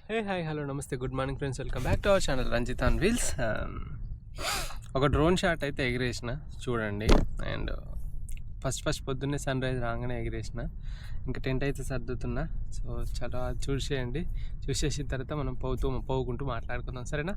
Hi hello నమస్తే good morning friends, welcome back to our channel Ranjith on wheels. ఒక drone shot అయితే ఎగిరేసిన చూడండి. అండ్ ఫస్ట్ పొద్దున్నే సన్ రైజ్ రాగానే ఎగిరేసిన. ఇంకా టెంట్ అయితే సర్దుతున్నా. సో చాలా చూసేయండి. చూసేసిన తర్వాత మనం పోవుకుంటూ మాట్లాడుకుందాం, సరేనా?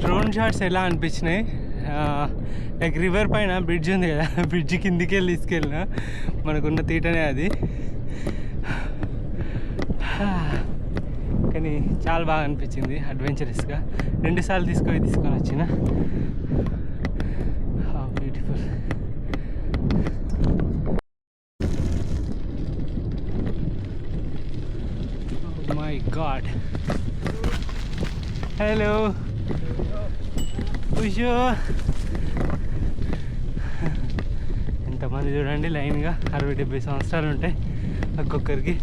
డ్రోన్ షాట్స్ ఎలా అనిపించినాయి? లైక్ రివర్ పైన బ్రిడ్జ్ ఉంది కదా, బ్రిడ్జ్ కిందికి వెళ్ళి తీసుకెళ్ళిన. మనకున్న తీటనే అది, కానీ చాలా బాగా అనిపించింది. అడ్వెంచరస్గా 2 సార్లు తీసుకొని వచ్చిన. బ్యూటిఫుల్. My God. హలో ఉషో, ఎంతమంది చూడండి లైన్గా. 60-70 సంవత్సరాలు ఉంటాయి ఒక్కొక్కరికి.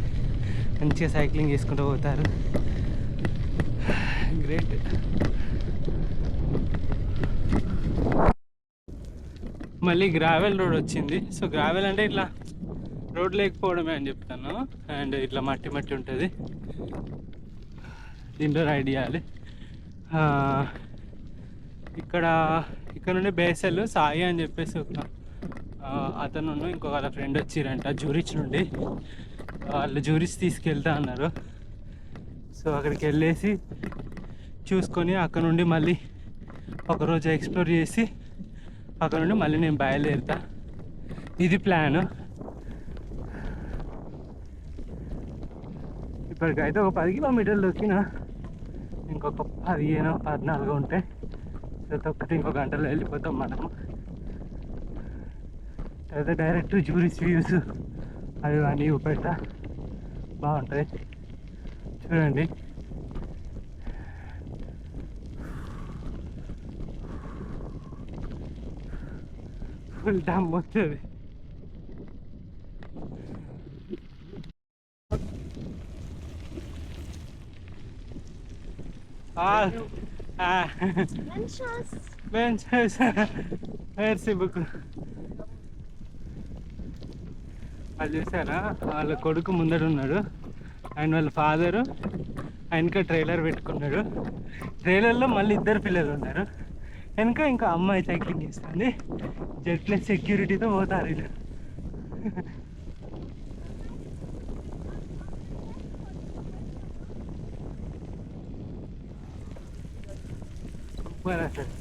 మంచిగా సైక్లింగ్ చేసుకుంటూ పోతారు. గ్రేట్. మళ్ళీ గ్రావెల్ రోడ్ వచ్చింది. సో గ్రావెల్ అంటే ఇట్లా రోడ్ లేకపోవడమే అని చెప్తాను. అండ్ ఇట్లా మట్టి ఉంటుంది, దీంట్లో రైడ్ చేయాలి. ఇక్కడ నుండి బేసల్ సాయి అని చెప్పేసి అతను ఇంకొక ఫ్రెండ్ వచ్చిరంట జూరిచ్ నుండి. వాళ్ళు జూరిచ్ తీసుకెళ్తా అన్నారు. సో అక్కడికి వెళ్ళేసి చూసుకొని అక్కడ నుండి మళ్ళీ ఒకరోజు ఎక్స్ప్లోర్ చేసి అక్కడ నుండి మళ్ళీ నేను బయలుదేరుతా. ఇది ప్లాను. ఇప్పటికైతే ఒక 10 కిలోమీటర్లు దొక్కిన. ఇంకొక 15-14 ఉంటాయి. సో తొక్కటి ఇంకో గంటలో వెళ్ళిపోతాం మనము. తర్వాత డైరెక్ట్ జూరిచ్ వ్యూస్ అవి అన్నీ చూపెడతా. బాగుంటుంది చూడండి. ఫుల్ డామ్ వస్తుంది. వాళ్ళు చూసారా, వాళ్ళ కొడుకు ముందర ఉన్నాడు అండ్ వాళ్ళ ఫాదరు వెనక ట్రైలర్ పెట్టుకున్నాడు. ట్రైలర్లో మళ్ళీ 2 పిల్లలు ఉన్నారు. వెనక ఇంకా అమ్మాయి సైక్లింగ్ చేస్తుంది. జెడ్+ సెక్యూరిటీతో పోతారు వీళ్ళు. సూపర్ అసలు.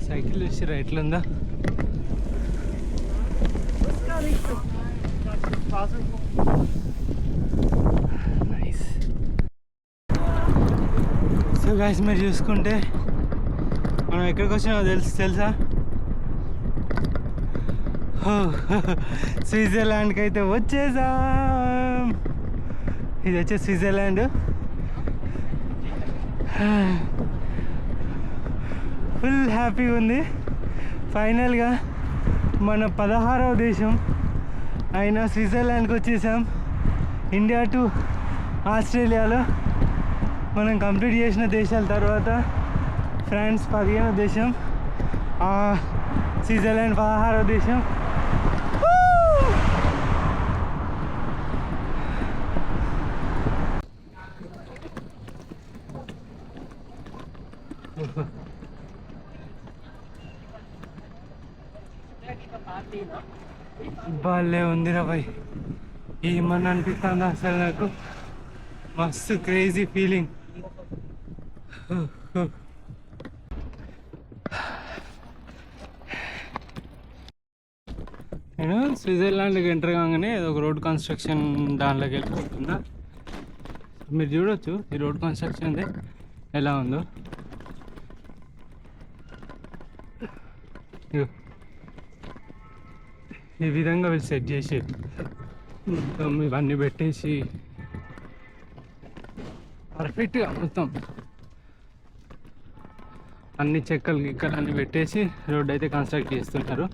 సైకిల్ చూసిరా ఎట్లుందా? నైస్. సో గైస్, మీరు చూసుకుంటే మనం ఎక్కడికి వచ్చినామో తెలుసా? స్విట్జర్లాండ్కి అయితే వచ్చేసాం. ఇది వచ్చే స్విట్జర్లాండ్. ఫుల్ హ్యాపీగా ఉంది. ఫైనల్గా మన 16వ దేశం అయిన స్విట్జర్లాండ్కి వచ్చేసాం. ఇండియా టు ఆస్ట్రేలియాలో మనం కంప్లీట్ చేసిన దేశాల తర్వాత ఫ్రాన్స్ 15వ దేశం, స్విట్జర్లాండ్ 16వ దేశం. భలే ఉందిరా భాయ్. ఏమన్నా అనిపిస్తుంది అసలు నాకు. మస్తు క్రేజీ ఫీలింగ్. నేను స్విట్జర్లాండ్కి ఎంటర్ కాగానే ఒక రోడ్ కన్స్ట్రక్షన్ దానిలోకి వెళ్ళిపోతున్నా. మీరు చూడొచ్చు ఈ రోడ్ కన్స్ట్రక్షన్ ఎలా ఉందో. ఈ విధంగా వీళ్ళు సెట్ చేసి మొత్తం ఇవన్నీ పెట్టేసి పర్ఫెక్ట్గా మొత్తం అన్ని చెక్కలు గిక్కలు అన్నీ పెట్టేసి రోడ్ అయితే కన్స్ట్రక్ట్ చేస్తున్నారు.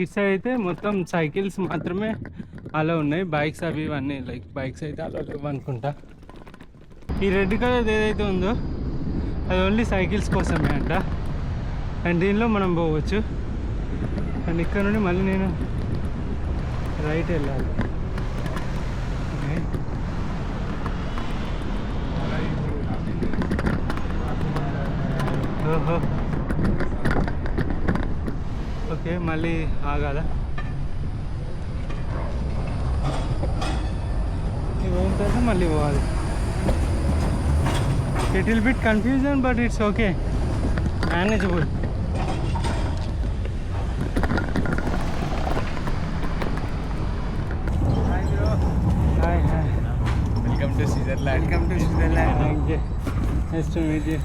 ఇటు సైడ్ అయితే మొత్తం సైకిల్స్ మాత్రమే అలా ఉన్నాయి. బైక్స్ అవి ఇవన్నీ లైక్ బైక్స్ అయితే అలా లేవు అనుకుంటా. ఈ రెడ్ కలర్ ఏదైతే ఉందో అది ఓన్లీ సైకిల్స్ కోసమే అంట. అండ్ దీనిలో మనం పోవచ్చు. అండ్ ఇక్కడ నుండి మళ్ళీ నేను రైట్ వెళ్ళాలి. ఓహో ఓకే, మళ్ళీ ఆగాల. పోయిన తర్వాత మళ్ళీ పోవాలి. It will bit confusion, but it's okay, manageable. Hi bro. Hi. Welcome to Switzerland. Thank you. Nice to meet you.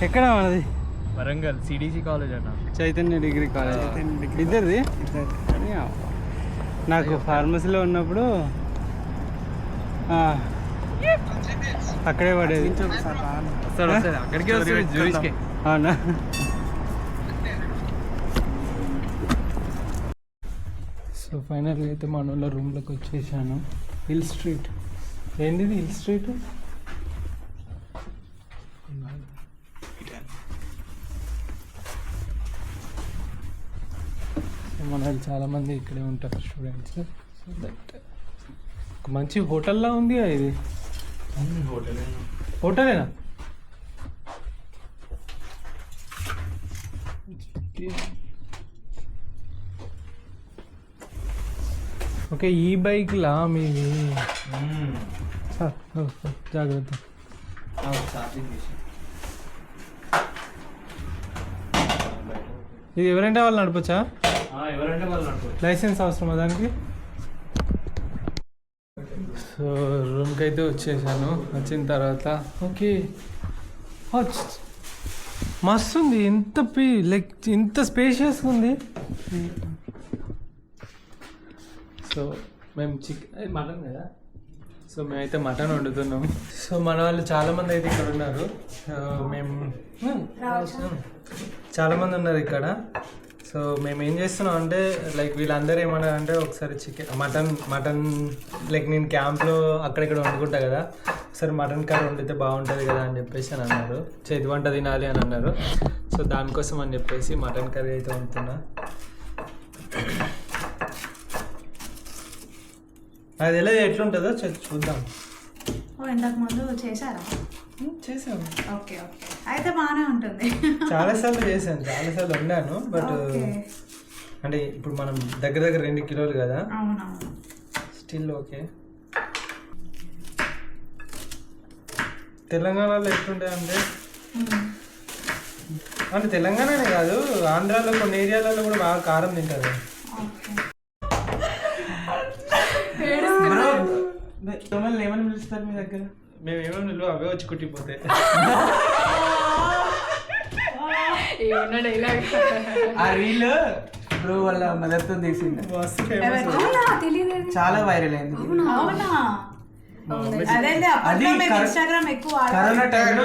ఎక్కడ మనది? వరంగల్ సిడిసి కాలేజ్ అన్న. Chaitanya degree college. ఇద్దరిది? కానీ నాకు ఫార్మసీలో ఉన్నప్పుడు అక్కడే పడేది. అక్కడికే వస్తుంది జూరిచ్కే. అవునా? సో ఫైనల్గా అయితే మన వాళ్ళ రూమ్లోకి వచ్చేసాను. Hill street. ఏంటిది హిల్ స్ట్రీట్? మన వాళ్ళు చాలామంది ఇక్కడే ఉంటారు స్టూడెంట్స్. సో దట్ మంచి హోటల్లా ఉంది ఇది. హోటలేనా? ఓకే, ఈ బైక్లా మీది? జాగ్రత్త. ఇది ఎవరంటే వాళ్ళు నడపచ్చా? ఎవరంటే వాళ్ళు నడపచ్చు. లైసెన్స్ అవసరమా దానికి? సో రూమ్కి అయితే వచ్చేసాను. వచ్చిన తర్వాత ఓకే మస్తు ఉంది. ఎంత లైక్ ఇంత స్పేషియస్గా ఉంది. సో మేము మటన్ కదా, సో మేమైతే మటన్ వండుతున్నాం. సో మన వాళ్ళు చాలామంది అయితే ఇక్కడ ఉన్నారు. మేము చాలామంది ఉన్నారు ఇక్కడ. సో మేము ఏం చేస్తున్నాం అంటే లైక్ వీళ్ళందరూ ఏమన్నా అంటే ఒకసారి మటన్ లైక్ నేను క్యాంప్లో అక్కడిక్కడ వండుకుంటా కదా, ఒకసారి మటన్ కర్రీ వండితే బాగుంటుంది కదా అని చెప్పేసి అని అన్నారు. చేతి వంట తినాలి అని అన్నారు. సో దానికోసం అని చెప్పేసి మటన్ కర్రీ అయితే వండుతున్నా. అది ఎలా ఎట్లుంటుందో చూద్దాం. ఇంతకు ముందు చేశారా? చేసాను. ఓకే అయితే బాగానే ఉంటుంది. చాలాసార్లు చేశాను, చాలాసార్లు వండాను. బట్ అంటే ఇప్పుడు మనం దగ్గర 2 కిలోలు కదా. అవునవును. Still okay. తెలంగాణలో ఎట్లుంటాయి అంటే తెలంగాణనే కాదు, ఆంధ్రాలో కొన్ని ఏరియాలలో కూడా బాగా కారం తింటారు. ఏమని పిలుస్తారు మీ దగ్గర? మేము ఏమో నువ్వు అవే వచ్చి కుట్టిపోతాయి. ఏమన్నా డైలాగ్ ఆ రీల్ బ్రో వాళ్ళ మదర్తో తీసింది, మస్తు ఫేమస్. అవునా తెలియదు. చాలా వైరల్ అయింది. అవునా అదే అప్పట్లో మేము ఇన్స్టాగ్రామ్ ఎక్కువ కరోనా టైంలో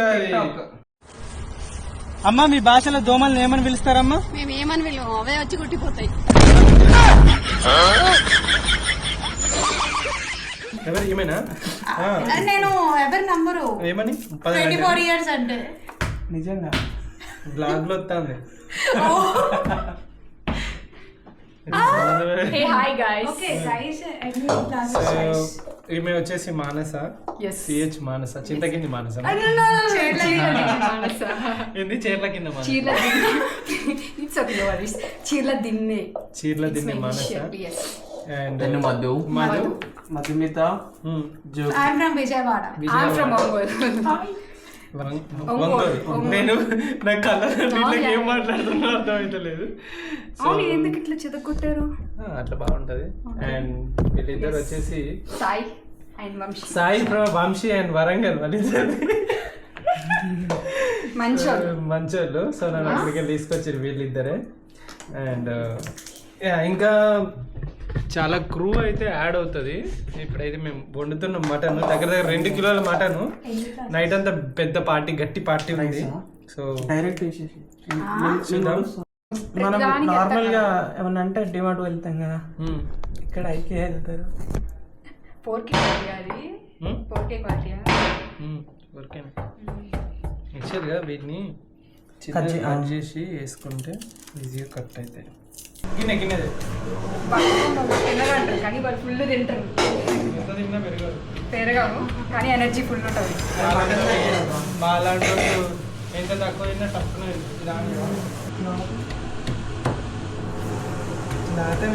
అమ్మ మీ భాషలో దోమల్ని ఏమని పిలుస్తారమ్మా? మేము ఏమని వెళ్ళాము అవే వచ్చి కుట్టిపోతాయి. ఎవరు ఏమైనా నేను ఎవరి నంబరు ఏమని 24 years అంటే నిజంగా బ్లాగ్ లో వస్తుంది. Hey hi guys. Okay guys guys ఈమె వచ్చేసి మానస, సిహెచ్ మానస, చింతకింది మానస. ఏంది చీరల కింద మానస, చీరల దిన్నే చీరల దిన్నే Manasa. And Madhu Madhu Madhumitha I'm from Vijayawada. Ongole. నేను నా కళ్ళ ఏం మాట్లాడుతున్నా అర్థమైతలేదు. ఎందుకు ఇట్లా చెదగొట్టారు? అట్లా బాగుంటది. అండ్ వీళ్ళిద్దరు వచ్చేసి Sai and Vamshi. Sai from Vamshi and Warangal వాళ్ళిద్దరు మంచోళ్ళు. సో నన్ను అక్కడికి తీసుకొచ్చారు వీళ్ళిద్దరే. అండ్ ఇంకా చాలా క్రూ అయితే యాడ్ అవుతుంది. ఇప్పుడైతే మేము వండుతున్న మటన్ దగ్గర 2 కిలోల మటన్. నైట్ అంతా పెద్ద పార్టీ, గట్టి పార్టీ ఉంది. సో డైరెక్ట్ వేసేసి చూద్దాం. మనం నార్మల్ గా ఏమన్నా అంటే డిమార్ట్ వెళ్తాం కదా, ఇక్కడ ఐకే వెళ్తారు. 4K party. 4K పార్టీ ఓకేనా. యాక్చువల్గా వీటిని కట్ కట్ చేసి వేసుకుంటే ఈజీగా కట్ అవుతాయి. గిన్నె గిన్నెది తినరంటారు కానీ వాళ్ళు ఫుల్ తింటారు. ఎంత తిన్నా పెరగదు, పెరగవు కానీ ఎనర్జీ ఫుల్ ఉంటుంది. బాలాంటి ఎంత తక్కువ తిన్నా తక్కువ నాటే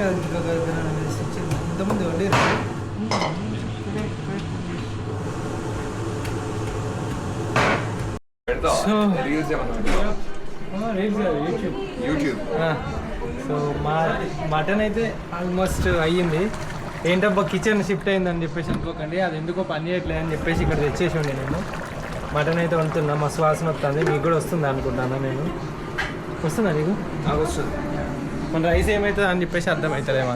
ఇంతమంది వండి యూట్యూబ్. సో మటన్ అయితే ఆల్మోస్ట్ అయ్యింది. ఏంటబ్బా కిచెన్ షిఫ్ట్ అయిందని చెప్పేసి అనుకోకండి, అది ఎందుకో పని చేయట్లేదు అని చెప్పేసి ఇక్కడ తెచ్చేసి ఉండే నేను. మటన్ అయితే వండుతున్నా, మస్తు వాసన వస్తుంది. మీకు కూడా వస్తుంది అనుకుంటాను నేను. వస్తుందా నీకు? వస్తుంది. మన రైస్ ఏమవుతుంది అని చెప్పేసి అర్థమవుతుందేమో.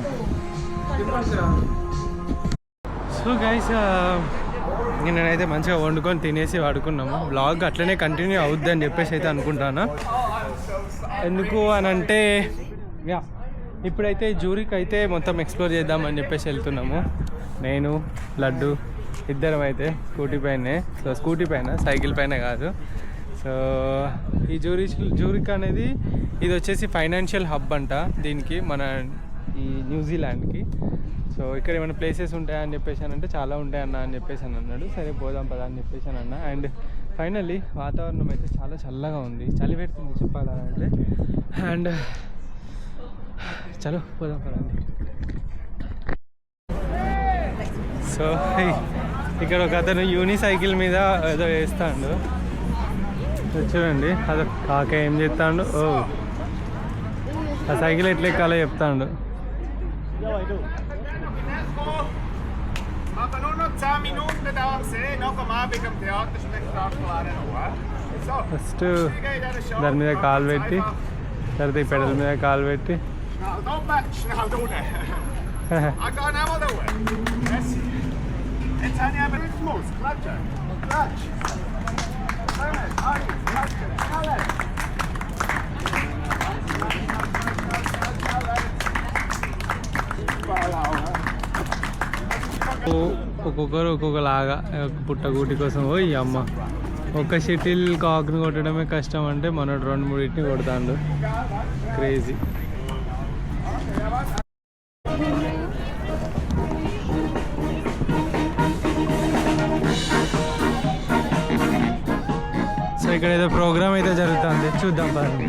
సో గైస్ నేనైతే మంచిగా వండుకొని తినేసి వాడుకున్నాము. బ్లాగ్ అట్లనే కంటిన్యూ అవుద్ది అని చెప్పేసి అయితే అనుకుంటాను. ఎందుకు అని అంటే ఇప్పుడైతే జూరికి అయితే మొత్తం ఎక్స్ప్లోర్ చేద్దామని చెప్పేసి వెళ్తున్నాము. నేను లడ్డు ఇద్దరం అయితే స్కూటీ పైన సైకిల్ పైన కాదు. సో ఈ జూరిక్ అనేది ఇది వచ్చేసి ఫైనాన్షియల్ హబ్ అంట దీనికి, మన ఈ న్యూజిలాండ్కి. సో ఇక్కడ ఏమైనా ప్లేసెస్ ఉంటాయని చెప్పేసి అంటే చాలా ఉంటాయన్న అని చెప్పేసి అని అన్నాడు. సరే పోదాం పదా అని చెప్పేసి అని అన్న. అండ్ ఫైనల్లీ వాతావరణం అయితే చాలా చల్లగా ఉంది, చలి పెడుతుంది చెప్పాలంటే. అండ్ చలో పోదాం పదండి. సో ఇక్కడ ఒక అతను యూనిసైకిల్ మీద ఏదో వేస్తాడు చూడండి. అదో కాక ఏం చేస్తాడు, ఓ ఆ సైకిల్ ఎట్లా ఎక్కాలో చెప్తాడు. Aber nur noch 10 Minuten da sehen, nachher am Abend am Theaterspektakel auch. So, first దాని మీద కాలు పెట్టి, తర్వాత ఈ పెడల మీద కాలు పెట్టి schnell da oben, schnell da unten. Ich gehe noch mal da unten. Merci. Jetzt habe ich eben Rhythmus. Klatschen. Klatsch. Kommen, alle, klatschen. Schnell. ఒక్కొక్కరు ఒక్కొక్కలాగా పుట్టగూటి కోసం పోయి అమ్మ ఒక షటిల్ కాక్ని కొట్టడమే కష్టం అంటే మనోడు 2-3 కొడతాడు. క్రేజీ. సో ఇక్కడ ఏదో ప్రోగ్రామ్ అయితే జరుగుతుంది, చూద్దాం పదండి.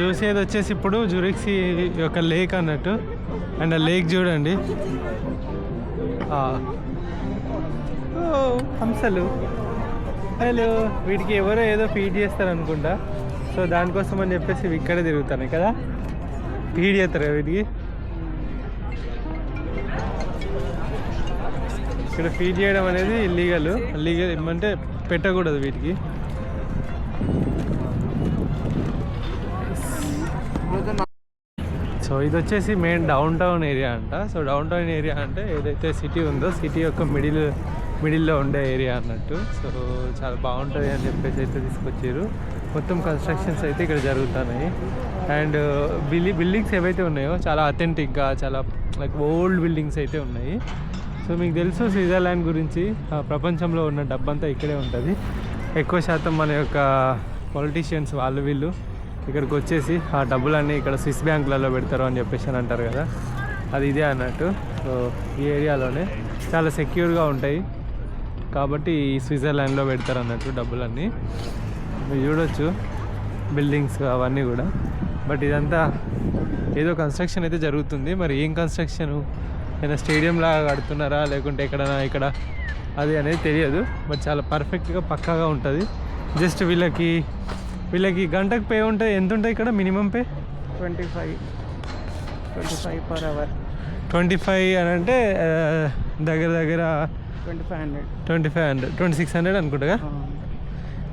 చూసేది వచ్చేసి ఇప్పుడు జూరిక్సీ యొక్క లేక్ అన్నట్టు. అండ్ ఆ లేక్ చూడండి, హంసలు. హలో, వీటికి ఎవరో ఏదో ఫీడ్ చేస్తారు అనుకుంటా. సో దానికోసం అని చెప్పేసి ఇవి ఇక్కడే తిరుగుతాయి కదా, ఫీడ్ చేస్తారు కదా వీటికి. ఇక్కడ ఫీడ్ చేయడం అనేది ఇల్లీగల్ ఏమంటే పెట్టకూడదు వీటికి. సో ఇది వచ్చేసి మెయిన్ డౌన్ టౌన్ ఏరియా అంట. సో డౌన్ టౌన్ ఏరియా అంటే ఏదైతే సిటీ ఉందో సిటీ యొక్క మిడిల్లో ఉండే ఏరియా అన్నట్టు. సో చాలా బాగుంటుంది అని చెప్పేసి అయితే తీసుకొచ్చారు. మొత్తం కన్స్ట్రక్షన్స్ అయితే ఇక్కడ జరుగుతున్నాయి. అండ్ బిల్డింగ్స్ ఏవైతే ఉన్నాయో చాలా అథెంటిక్గా, చాలా లైక్ ఓల్డ్ బిల్డింగ్స్ అయితే ఉన్నాయి. సో మీకు తెలుసు స్విట్జర్లాండ్ గురించి, ప్రపంచంలో ఉన్న డబ్బంతా ఇక్కడే ఉంటుంది. ఎక్కువ శాతం మన యొక్క పొలిటీషియన్స్ వాళ్ళు వీళ్ళు ఇక్కడికి వచ్చేసి ఆ డబ్బులన్నీ ఇక్కడ స్విస్ బ్యాంకులలో పెడతారు అని చెప్పేసి అని అంటారు కదా, అది ఇదే అన్నట్టు. సో ఈ ఏరియాలోనే చాలా సెక్యూర్గా ఉంటాయి కాబట్టి ఈ స్విట్జర్లాండ్లో పెడతారు అన్నట్టు డబ్బులన్నీ. మీరు చూడొచ్చు బిల్డింగ్స్ అవన్నీ కూడా. బట్ ఇదంతా ఏదో కన్స్ట్రక్షన్ అయితే జరుగుతుంది. మరి ఏం కన్స్ట్రక్షను, ఏదైనా స్టేడియం లాగా కడుతున్నారా లేకుంటే ఎక్కడైనా ఇక్కడ అది అనేది తెలియదు. బట్ చాలా పర్ఫెక్ట్గా పక్కాగా ఉంటుంది. జస్ట్ వీళ్ళకి గంటకు పే ఉంటుంది. ఎంత ఉంటుంది ఇక్కడ మినిమం పే? 25 per hour. 25 అని అంటే దగ్గర 2500 2600 అనుకుంటా.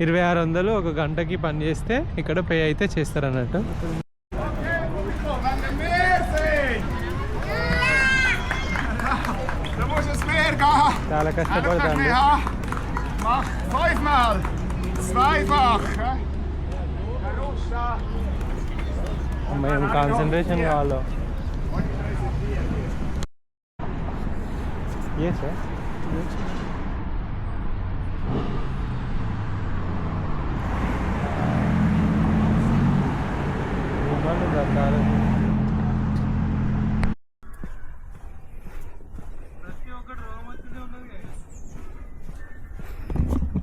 2600 ఒక గంటకి పని చేస్తే ఇక్కడ పే అయితే చేస్తారు అన్నట్టు. చాలా కష్టపడతాను. మేము కాన్సన్ట్రేషన్ కావాలి. ఏ సార్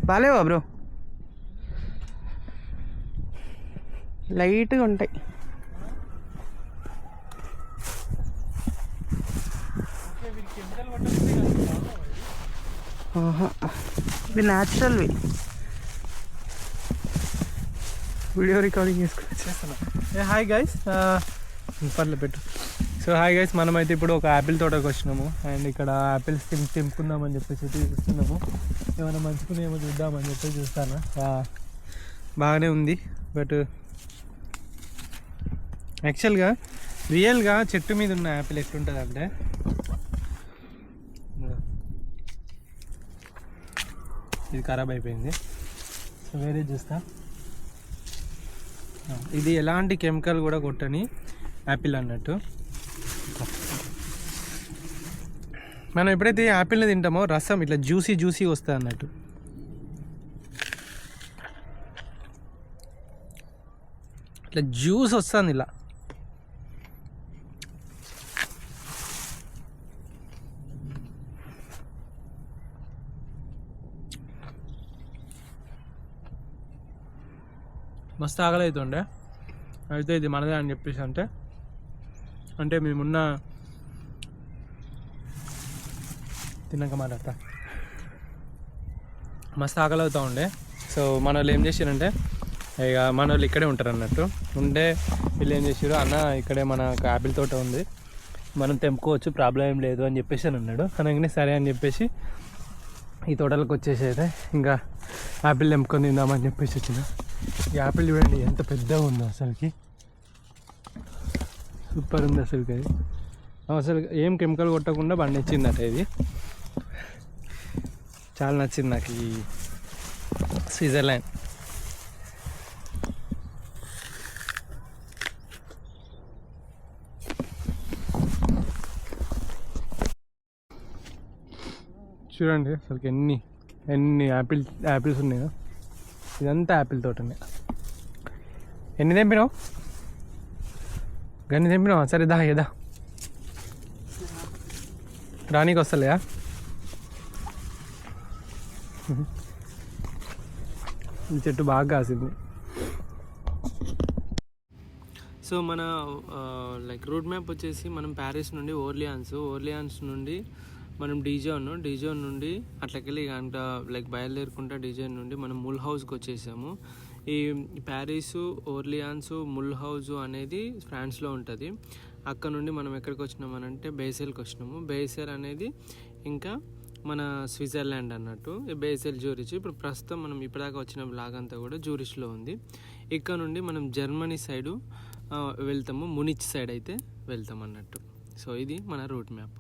బాలేవా బ్రో? లైట్గా ఉంటాయి. ఇవి న్యాచురల్వి. వీడియో రికార్డింగ్ చేసుకుని హాయ్ గైస్, పర్లేదు పెట్టు. సో హాయ్ గైస్, మనమైతే ఇప్పుడు ఒక యాపిల్ తోటకు వచ్చినాము. అండ్ ఇక్కడ యాపిల్స్ తెంపుకుందామని చెప్పేసి చూస్తున్నాము. ఏమైనా మంచుకునేమో చూద్దామని చెప్పి చూస్తాను. బాగానే ఉంది. బట్ యాక్చువల్గా రియల్గా చెట్టు మీద ఉన్న యాపిల్ ఎట్లుంటుంది అంటే, ఇది ఖరాబ్ అయిపోయింది. సో వేరే చూస్తా. ఇది ఎలాంటి కెమికల్ కూడా కొట్టని యాపిల్ అన్నట్టు. మనం ఎప్పుడైతే యాపిల్ని తింటామో రసం ఇట్లా జ్యూసీ వస్తుంది అన్నట్టు. ఇట్లా జ్యూస్ వస్తుంది ఇలా. మస్తు ఆకలి అవుతుండే. అయితే ఇది మనదే అని చెప్పేసి అంటే మేమున్న తిన్నాక మాట్లాడతా. మస్తు ఆకలి అవుతూ ఉండే. సో మన వాళ్ళు ఏం చేసారంటే, ఇక మన వాళ్ళు ఇక్కడే ఉంటారు అన్నట్టు. వీళ్ళు ఏం చేసారు, అన్న ఇక్కడే మన యాపిల్ తోట ఉంది, మనం తెంపుకోవచ్చు, ప్రాబ్లం ఏం లేదు అని చెప్పేసి అని అన్నాడు. అనగానే సరే అని చెప్పేసి ఈ తోటలకు వచ్చేసి అయితే ఇంకా యాపిల్ తెంపుకొని తిందామని చెప్పేసి వచ్చిన. ఈ యాపిల్ చూడండి ఎంత పెద్దగా ఉందో, అసలుకి సూపర్ ఉంది అసలుకి. అది అసలు ఏం కెమికల్ కొట్టకుండా పండించిందట. ఇది చాలా నచ్చింది నాకు ఈ స్విట్జర్లాండ్. చూడండి అసలుకి ఎన్ని యాపిల్స్ ఉన్నాయో. ఇదంతా యాపిల్ తోటనే. ఎన్ని తెంపినావు? గన్ని తెంపినావా? సరే దా ఏదా రానీకి వస్తలేదా? ఈ చెట్టు బాగా కాసింది. సో మన లైక్ రూట్ మ్యాప్ వచ్చేసి మనం ప్యారిస్ నుండి ఓర్లియాన్స్ నుండి మనం డిజోన్ నుండి అట్లకెళ్ళి అంట లైక్ బయలుదేరుకుంటా డిజోన్ నుండి మనం ముల్ హౌస్కి వచ్చేసాము. ఈ ప్యారిసు, ఓర్లియాన్స్, ముల్ హౌస్ అనేది ఫ్రాన్స్లో ఉంటుంది. అక్కడ నుండి మనం ఎక్కడికి వచ్చినామనంటే బేసెల్కి వచ్చినాము. బేసెల్ అనేది ఇంకా మన స్విట్జర్లాండ్ అన్నట్టు. Basel, Zurich. ఇప్పుడు ప్రస్తుతం మనం ఇప్పటిదాకా వచ్చిన బ్లాగ్ అంతా కూడా జూరిచ్లో ఉంది. ఇక్కడ నుండి మనం జర్మనీ సైడు వెళ్తాము, మునిచ్ సైడ్ అయితే వెళ్తాం అన్నట్టు. సో ఇది మన రూట్ మ్యాప్.